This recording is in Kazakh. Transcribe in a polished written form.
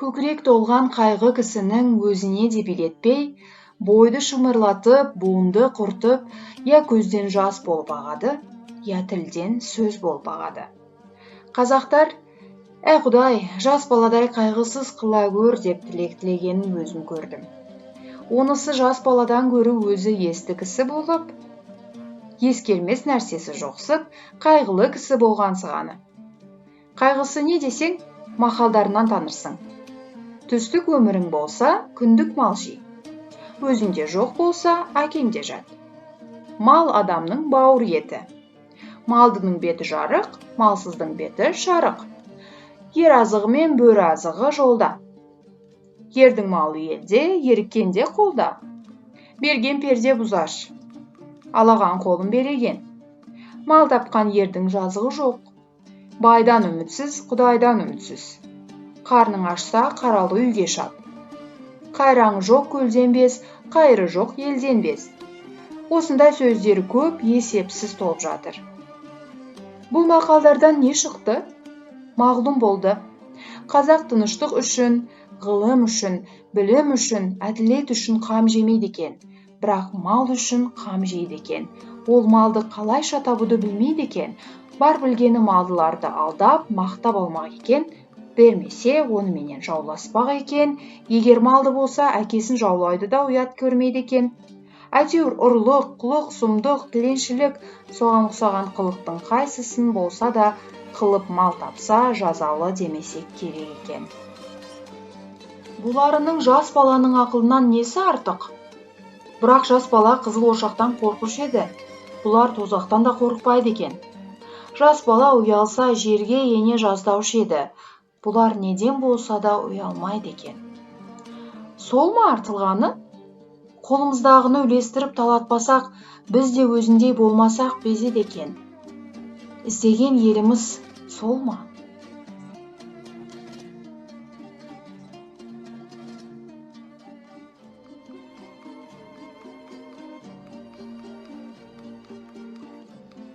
Көкірек толған қайғы кісінің өзіне де билетпей, бойды шымырлатып, буынды құртып, я көзден жас болып ағады, я тілден сөз болып ағады. Қазақтар, Құдай, жас баладай қайғысыз қыла көр деп тілегенін өзім көрдім. Онысы жас баладан гөрі өзі есті кісі болып, ескермес нәрсесі жоқсып, қайғылы кісі болғансығаны. Қайғысы не десең, мақалдарынан танырсың. Түстік өмірің болса, күндік мал жей. Өзінде жоқ болса, әкеңде жат. Мал адамның бауыр еті. Малдының беті жарық, малсыздың беті шарық. Ер азығы мен бөрі азығы жолда. Ердің малы елде, еріккенде қолда. Берген перде бұзаш, алаған қолын береген. Мал тапқан ердің жазығы жоқ. Байдан үмітсіз, Құдайдан үмітсіз. Қарның ашса, қаралы үйге шап. Қайраңы жоқ көлден без, қайыры жоқ елден без. Осындай сөздері көп, есепсіз толып жатыр. Бұл мақалдардан не шықты? Мағлұм болды. Қазақ тыныштық үшін, ғылым үшін, білім үшін, әділет үшін қам жемейді екен. Бірақ мал үшін қам жейді екен. Ол малды қалайша табуды білмейді екен. Бар білгені малдыларды алдап, мақтап алмақ екен. Бермесе, оныменен жауласпақ екен. Егер малды болса, әкесін жаулайды да ұят көрмейді екен. Әйтеуір ұрлық, қулық, сұмдық, тіленшілік, соған ұқсаған қылықтың қайсысын болса да қылып мал тапса, жазалы демесек керек екен. Бұларының жас баланың ақылынан несі артық? Бірақ жас бала қызыл ошақтан қорқушы еді. Бұлар тозақтан да қорықпайды екен. Жас бала ұялса жерге ене жаздаушы еді. Бұлар неден болса да ұялмайды екен. Сол ма артылғаны? Қолымыздағыны үлестіріп талатпасақ, біз де өзіндей болмасақ безеді екен. Іздеген еліміз сол ма?